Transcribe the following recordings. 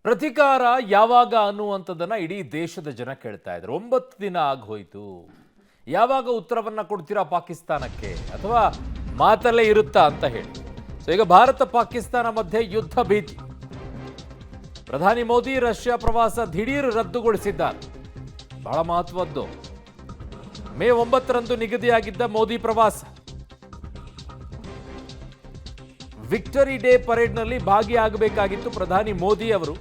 ಪ್ರತಿಕಾರ ಯಾವಾಗ ಅನ್ನುವಂಥದ್ದನ್ನ ಇಡೀ ದೇಶದ ಜನ ಕೇಳ್ತಾ ಇದ್ರು. 9 ದಿನ ಆಗೋಯ್ತು. ಯಾವಾಗ ಉತ್ತರವನ್ನ ಕೊಡ್ತೀರಾ ಪಾಕಿಸ್ತಾನಕ್ಕೆ, ಅಥವಾ ಮಾತಲ್ಲೇ ಇರುತ್ತಾ ಅಂತ ಹೇಳಿ. ಸೊ ಈಗ ಭಾರತ ಪಾಕಿಸ್ತಾನ ಮಧ್ಯೆ ಯುದ್ಧ ಭೀತಿ. ಪ್ರಧಾನಿ ಮೋದಿ ರಷ್ಯಾ ಪ್ರವಾಸ ದಿಢೀರ್ ರದ್ದುಗೊಳಿಸಿದ್ದಾರೆ. ಬಹಳ ಮಹತ್ವದ್ದು. ಮೇ 9ರಂದು ನಿಗದಿಯಾಗಿದ್ದ ಮೋದಿ ಪ್ರವಾಸ, ವಿಕ್ಟರಿ ಡೇ ಪರೇಡ್ನಲ್ಲಿ ಭಾಗಿಯಾಗಬೇಕಾಗಿತ್ತು ಪ್ರಧಾನಿ ಮೋದಿ ಅವರು.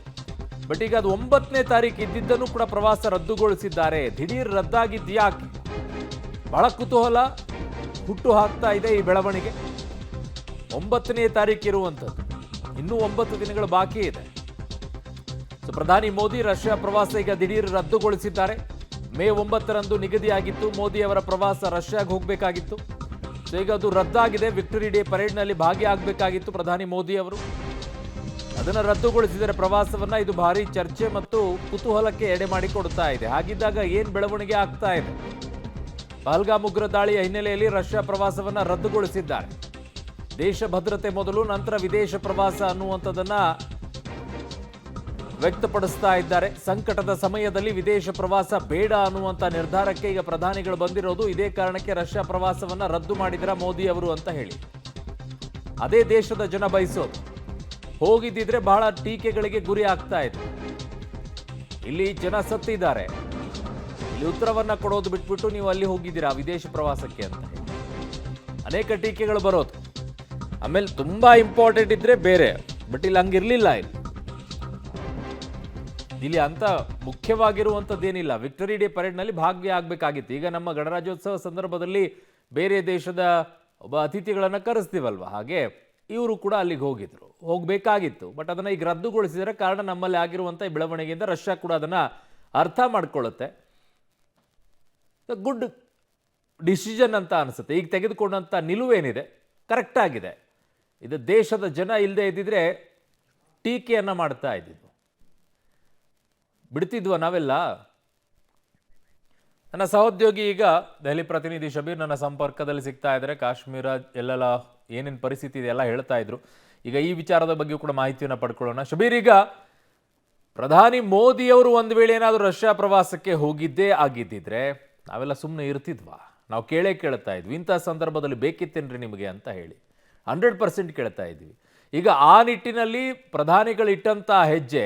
ಬಟ್ ಈಗ ಅದು 9ನೇ ತಾರೀಕು ಇದ್ದಿದ್ದನ್ನು ಕೂಡ ಪ್ರವಾಸ ರದ್ದುಗೊಳಿಸಿದ್ದಾರೆ. ದಿಢೀರ್ ರದ್ದಾಗಿದ್ಯಾಕೆ? ಬಹಳ ಕುತೂಹಲ ಹುಟ್ಟು ಹಾಕ್ತಾ ಇದೆ ಈ ಬೆಳವಣಿಗೆ. 9ನೇ ತಾರೀಕು ಇರುವಂಥದ್ದು, ಇನ್ನೂ 9 ದಿನಗಳು ಬಾಕಿ ಇದೆ. ಸೊ ಪ್ರಧಾನಿ ಮೋದಿ ರಷ್ಯಾ ಪ್ರವಾಸ ಈಗ ದಿಢೀರ್ ರದ್ದುಗೊಳಿಸಿದ್ದಾರೆ. ಮೇ 9ರಂದು ನಿಗದಿಯಾಗಿತ್ತು ಮೋದಿ ಅವರ ಪ್ರವಾಸ, ರಷ್ಯಾಗೆ ಹೋಗಬೇಕಾಗಿತ್ತು. ಸೊ ಈಗ ಅದು ರದ್ದಾಗಿದೆ. ವಿಕ್ಟರಿ ಡೇ ಪರೇಡ್ನಲ್ಲಿ ಭಾಗಿಯಾಗಬೇಕಾಗಿತ್ತು ಪ್ರಧಾನಿ ಮೋದಿ ಅವರು, ಅದನ್ನು ರದ್ದುಗೊಳಿಸಿದರೆ ಪ್ರವಾಸವನ್ನ. ಇದು ಭಾರಿ ಚರ್ಚೆ ಮತ್ತು ಕುತೂಹಲಕ್ಕೆ ಎಡೆ ಮಾಡಿಕೊಡ್ತಾ ಇದೆ. ಹಾಗಿದ್ದಾಗ ಏನ್ ಬೆಳವಣಿಗೆ ಆಗ್ತಾ ಇದೆ? ಪಹಲ್ಗಾಮ್ ಉಗ್ರ ದಾಳಿಯ ಹಿನ್ನೆಲೆಯಲ್ಲಿ ರಷ್ಯಾ ಪ್ರವಾಸವನ್ನ ರದ್ದುಗೊಳಿಸಿದ್ದಾರೆ. ದೇಶ ಭದ್ರತೆ ಮೊದಲು, ನಂತರ ವಿದೇಶ ಪ್ರವಾಸ ಅನ್ನುವಂಥದ್ದನ್ನ ವ್ಯಕ್ತಪಡಿಸ್ತಾ ಇದ್ದಾರೆ. ಸಂಕಟದ ಸಮಯದಲ್ಲಿ ವಿದೇಶ ಪ್ರವಾಸ ಬೇಡ ಅನ್ನುವಂಥ ನಿರ್ಧಾರಕ್ಕೆ ಈಗ ಪ್ರಧಾನಿಗಳು ಬಂದಿರೋದು. ಇದೇ ಕಾರಣಕ್ಕೆ ರಷ್ಯಾ ಪ್ರವಾಸವನ್ನ ರದ್ದು ಮಾಡಿದ್ರ ಮೋದಿ ಅವರು ಅಂತ ಹೇಳಿ ಅದೇ ದೇಶದ ಜನ ಬಯಸೋದು. ಹೋಗಿದ್ದಿದ್ರೆ ಬಹಳ ಟೀಕೆಗಳಿಗೆ ಗುರಿ ಆಗ್ತಾ ಇದೆ. ಇಲ್ಲಿ ಜನ ಸತ್ತಿದ್ದಾರೆ, ಇಲ್ಲಿ ಉತ್ತರವನ್ನ ಕೊಡೋದು ಬಿಟ್ಬಿಟ್ಟು ನೀವು ಅಲ್ಲಿ ಹೋಗಿದ್ದೀರಾ ವಿದೇಶ ಪ್ರವಾಸಕ್ಕೆ ಅಂತ ಹೇಳಿ ಅನೇಕ ಟೀಕೆಗಳು ಬರೋದು. ಆಮೇಲೆ ತುಂಬಾ ಇಂಪಾರ್ಟೆಂಟ್ ಇದ್ರೆ ಬೇರೆ, ಬಟ್ ಇಲ್ಲಿ ಹಂಗಿರ್ಲಿಲ್ಲ. ಇಲ್ಲಿ ಅಂತ ಮುಖ್ಯವಾಗಿರುವಂಥದ್ದೇನಿಲ್ಲ. ವಿಕ್ಟರಿ ಡೇ ಪರೇಡ್ನಲ್ಲಿ ಭಾಗಿಯಾಗಬೇಕಾಗಿತ್ತು. ಈಗ ನಮ್ಮ ಗಣರಾಜ್ಯೋತ್ಸವ ಸಂದರ್ಭದಲ್ಲಿ ಬೇರೆ ದೇಶದ ಒಬ್ಬ ಅತಿಥಿಗಳನ್ನು ಕರೆಸ್ತೀವಲ್ವ, ಹಾಗೆ ಇವರು ಕೂಡ ಅಲ್ಲಿಗೆ ಹೋಗಬೇಕಾಗಿತ್ತು. ಬಟ್ ಅದನ್ನು ಈಗ ರದ್ದುಗೊಳಿಸಿದರೆ ಕಾರಣ ನಮ್ಮಲ್ಲಿ ಆಗಿರುವಂಥ ಬೆಳವಣಿಗೆಯಿಂದ ರಷ್ಯಾ ಕೂಡ ಅದನ್ನು ಅರ್ಥ ಮಾಡ್ಕೊಳ್ಳುತ್ತೆ. ಗುಡ್ ಡಿಸಿಷನ್ ಅಂತ ಅನಿಸುತ್ತೆ. ಈಗ ತೆಗೆದುಕೊಂಡಂಥ ನಿಲುವೇನಿದೆ ಕರೆಕ್ಟ್ ಆಗಿದೆ. ಇದು ದೇಶದ ಜನ ಇಲ್ಲದೆ ಇದ್ದಿದ್ರೆ ಟೀಕೆಯನ್ನು ಮಾಡ್ತಾ ಇದ್ದಿದ್ದು, ಬಿಡ್ತಿದ್ವ ನಾವೆಲ್ಲ. ನನ್ನ ಸಹೋದ್ಯೋಗಿ ಈಗ ದೆಹಲಿ ಪ್ರತಿನಿಧಿ ಶಬೀರ್ ನನ್ನ ಸಂಪರ್ಕದಲ್ಲಿ ಸಿಗ್ತಾ ಇದ್ದಾರೆ. ಕಾಶ್ಮೀರ ಎಲ್ಲೆಲ್ಲ ಏನೇನು ಪರಿಸ್ಥಿತಿ ಇದೆ ಎಲ್ಲ ಹೇಳ್ತಾ ಇದ್ರು. ಈಗ ಈ ವಿಚಾರದ ಬಗ್ಗೆ ಕೂಡ ಮಾಹಿತಿಯನ್ನು ಪಡ್ಕೊಳ್ಳೋಣ. ಶಬೀರ್, ಈಗ ಪ್ರಧಾನಿ ಮೋದಿಯವರು ಒಂದು ವೇಳೆ ಏನಾದರೂ ರಷ್ಯಾ ಪ್ರವಾಸಕ್ಕೆ ಹೋಗಿದ್ದೇ ಆಗಿದ್ದಿದ್ರೆ ನಾವೆಲ್ಲ ಸುಮ್ಮನೆ ಇರ್ತಿದ್ವಾ? ನಾವು ಕೇಳ್ತಾ ಇದ್ವಿ, ಇಂಥ ಸಂದರ್ಭದಲ್ಲಿ ಬೇಕಿತ್ತೇನ್ರಿ ನಿಮಗೆ ಅಂತ ಹೇಳಿ 100% ಕೇಳ್ತಾ ಇದ್ವಿ. ಈಗ ಆ ನಿಟ್ಟಿನಲ್ಲಿ ಪ್ರಧಾನಿಗಳು ಇಟ್ಟಂಥ ಹೆಜ್ಜೆ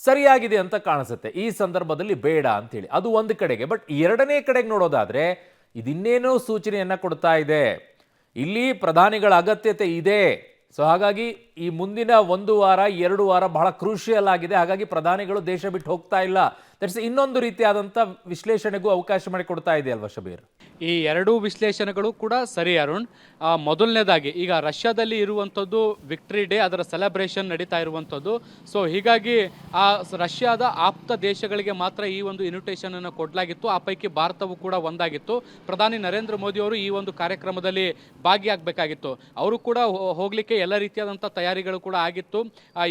ಸರಿಯಾಗಿದೆ ಅಂತ ಕಾಣಿಸುತ್ತೆ. ಈ ಸಂದರ್ಭದಲ್ಲಿ ಬೇಡ ಅಂತೇಳಿ ಅದು ಒಂದು ಕಡೆಗೆ. ಬಟ್ ಎರಡನೇ ಕಡೆಗೆ ನೋಡೋದಾದ್ರೆ ಇದಿನ್ನೇನೋ ಸೂಚನೆಯನ್ನ ಕೊಡ್ತಾ ಇದೆ. ಇಲ್ಲಿ ಪ್ರಧಾನಿಗಳ ಅಗತ್ಯತೆ ಇದೆ. ಸೊ ಹಾಗಾಗಿ ಈ ಮುಂದಿನ 1 ವಾರ 2 ವಾರ ಬಹಳ ಕ್ರೂಷಿಯಲ್ ಆಗಿದೆ. ಹಾಗಾಗಿ ಪ್ರಧಾನಿಗಳು ದೇಶ ಬಿಟ್ಟು ಹೋಗ್ತಾ ಇಲ್ಲ. ದಟ್ಸ್ ಇನ್ನೊಂದು ರೀತಿಯಾದಂಥ ವಿಶ್ಲೇಷಣೆಗೂ ಅವಕಾಶ ಮಾಡಿಕೊಡ್ತಾ ಇದೆ ಅಲ್ವಾ ಶಬೀರ್? ಈ ಎರಡೂ ವಿಶ್ಲೇಷಣೆಗಳು ಕೂಡ ಸರಿ ಅರುಣ್. ಮೊದಲನೇದಾಗಿ ಈಗ ರಷ್ಯಾದಲ್ಲಿ ಇರುವಂಥದ್ದು ವಿಕ್ಟರಿ ಡೇ, ಅದರ ಸೆಲೆಬ್ರೇಷನ್ ನಡೀತಾ ಇರುವಂಥದ್ದು. ಸೊ ಹೀಗಾಗಿ ಆ ರಷ್ಯಾದ ಆಪ್ತ ದೇಶಗಳಿಗೆ ಮಾತ್ರ ಈ ಒಂದು ಇನ್ವಿಟೇಷನ್ ಅನ್ನು ಕೊಡಲಾಗಿತ್ತು. ಆ ಪೈಕಿ ಭಾರತವು ಕೂಡ ಒಂದಾಗಿತ್ತು. ಪ್ರಧಾನಿ ನರೇಂದ್ರ ಮೋದಿ ಅವರು ಈ ಒಂದು ಕಾರ್ಯಕ್ರಮದಲ್ಲಿ ಭಾಗಿಯಾಗಬೇಕಾಗಿತ್ತು. ಅವರು ಕೂಡ ಹೋಗಲಿಕ್ಕೆ ಎಲ್ಲ ರೀತಿಯಾದಂಥ ತಯಾರಿಗಳು ಕೂಡ ಆಗಿತ್ತು.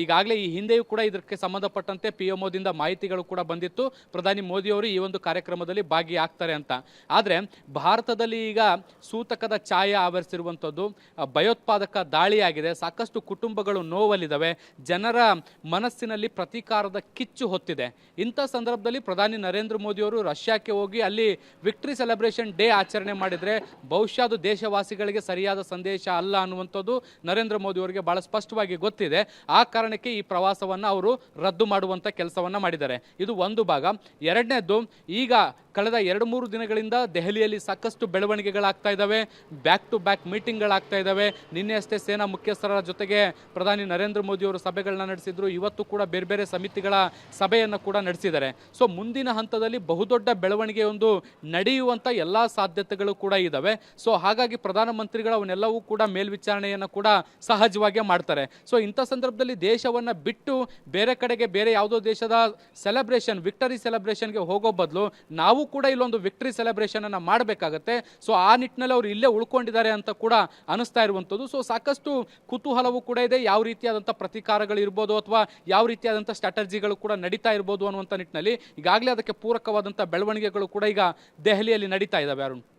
ಈಗಾಗಲೇ ಈ ಹಿಂದೆಯೂ ಕೂಡ ಇದಕ್ಕೆ ಸಂಬಂಧಪಟ್ಟಂತೆ PMOದಿಂದ ಮಾಹಿತಿಗಳು ಕೂಡ ಬಂದಿತ್ತು. ಪ್ರಧಾನಿ ಮೋದಿ ಅವರು ಈ ಒಂದು ಕಾರ್ಯಕ್ರಮದಲ್ಲಿ ಭಾಗಿಯಾಗ್ತಾರೆ ಅಂತ. ಆದರೆ ಭಾರತದಲ್ಲಿ ಈಗ ಸೂತಕದ ಛಾಯೆ ಆವರಿಸಿರುವಂಥದ್ದು, ಭಯೋತ್ಪಾದಕ ದಾಳಿಯಾಗಿದೆ. ಸಾಕಷ್ಟು ಕುಟುಂಬಗಳು ನೋವಲ್ಲಿದ್ದಾವೆ. ಜನರ ಮನಸ್ಸಿನಲ್ಲಿ ಪ್ರತೀಕಾರದ ಕಿಚ್ಚು ಹೊತ್ತಿದೆ. ಇಂಥ ಸಂದರ್ಭದಲ್ಲಿ ಪ್ರಧಾನಿ ನರೇಂದ್ರ ಮೋದಿ ಅವರು ರಷ್ಯಾಕ್ಕೆ ಹೋಗಿ ಅಲ್ಲಿ ವಿಕ್ಟರಿ ಸೆಲೆಬ್ರೇಷನ್ ಡೇ ಆಚರಣೆ ಮಾಡಿದರೆ ಬಹುಶಃ ಅದು ದೇಶವಾಸಿಗಳಿಗೆ ಸರಿಯಾದ ಸಂದೇಶ ಅಲ್ಲ ಅನ್ನುವಂಥದ್ದು ನರೇಂದ್ರ ಮೋದಿ ಅವರಿಗೆ ಬಹಳ ಸ್ಪಷ್ಟವಾಗಿ ಗೊತ್ತಿದೆ. ಆ ಕಾರಣಕ್ಕೆ ಈ ಪ್ರವಾಸವನ್ನು ಅವರು ರದ್ದು ಮಾಡುವಂಥ ಕೆಲಸವನ್ನು ಮಾಡಿದ್ದಾರೆ. ಇದು ಒಂದು ಭಾಗ. ಎರಡನೇದ್ದು, ಈಗ ಕಳೆದ 2-3 ದಿನಗಳಿಂದ ದೆಹಲಿಯಲ್ಲಿ ಸಾಕಷ್ಟು ಬೆಳವಣಿಗೆಗಳಾಗ್ತಾ ಇದ್ದಾವೆ. ಬ್ಯಾಕ್ ಟು ಬ್ಯಾಕ್ ಮೀಟಿಂಗ್ಗಳಾಗ್ತಾ ಇದ್ದಾವೆ. ನಿನ್ನೆ ಅಷ್ಟೇ ಸೇನಾ ಮುಖ್ಯಸ್ಥರ ಜೊತೆಗೆ ಪ್ರಧಾನಿ ನರೇಂದ್ರ ಮೋದಿ ಅವರು ಸಭೆಗಳನ್ನ ನಡೆಸಿದ್ರು. ಇವತ್ತು ಕೂಡ ಬೇರೆ ಬೇರೆ ಸಮಿತಿಗಳ ಸಭೆಯನ್ನು ಕೂಡ ನಡೆಸಿದ್ದಾರೆ. ಸೊ ಮುಂದಿನ ಹಂತದಲ್ಲಿ ಬಹುದೊಡ್ಡ ಬೆಳವಣಿಗೆಯೊಂದು ನಡೆಯುವಂಥ ಎಲ್ಲ ಸಾಧ್ಯತೆಗಳು ಕೂಡ ಇದ್ದಾವೆ. ಸೊ ಹಾಗಾಗಿ ಪ್ರಧಾನಮಂತ್ರಿಗಳು ಅವನ್ನೆಲ್ಲವೂ ಕೂಡ ಮೇಲ್ವಿಚಾರಣೆಯನ್ನು ಕೂಡ ಸಹಜವಾಗಿ ಮಾಡ್ತಾರೆ. ಸೊ ಇಂಥ ಸಂದರ್ಭದಲ್ಲಿ ದೇಶವನ್ನು ಬಿಟ್ಟು ಬೇರೆ ಕಡೆಗೆ, ಬೇರೆ ಯಾವುದೋ ದೇಶದ ಸೆಲೆಬ್ರೇಷನ್, ವಿಕ್ಟರಿ ಸೆಲೆಬ್ರೇಷನ್ಗೆ ಹೋಗೋ ಬದಲು ನಾವು ಕೂಡ ಇಲ್ಲೊಂದು ವಿಕ್ಟರಿ ಸೆಲೆಬ್ರೇಷನ್ ಅನ್ನು ಮಾಡಬೇಕಾಗತ್ತೆ. ಸೊ ಆ ನಿಟ್ಟಿನಲ್ಲಿ ಅವರು ಇಲ್ಲೇ ಉಳ್ಕೊಂಡಿದ್ದಾರೆ ಅಂತ ಕೂಡ ಅನಿಸ್ತಾ ಇರುವಂಥದ್ದು. ಸೊ ಸಾಕಷ್ಟು ಕುತೂಹಲವೂ ಕೂಡ ಇದೆ. ಯಾವ ರೀತಿಯಾದಂಥ ಪ್ರತಿಕಾರಗಳು ಇರ್ಬೋದು ಅಥವಾ ಯಾವ ರೀತಿಯಾದಂಥ ಸ್ಟ್ರಾಟಜಿಗಳು ಕೂಡ ನಡೀತಾ ಇರ್ಬೋದು ಅನ್ನುವಂಥ ನಿಟ್ಟಿನಲ್ಲಿ ಈಗಾಗಲೇ ಅದಕ್ಕೆ ಪೂರಕವಾದಂಥ ಬೆಳವಣಿಗೆಗಳು ಕೂಡ ಈಗ ದೆಹಲಿಯಲ್ಲಿ ನಡೀತಾ ಇದ್ದಾವೆ ಅರುಣ್.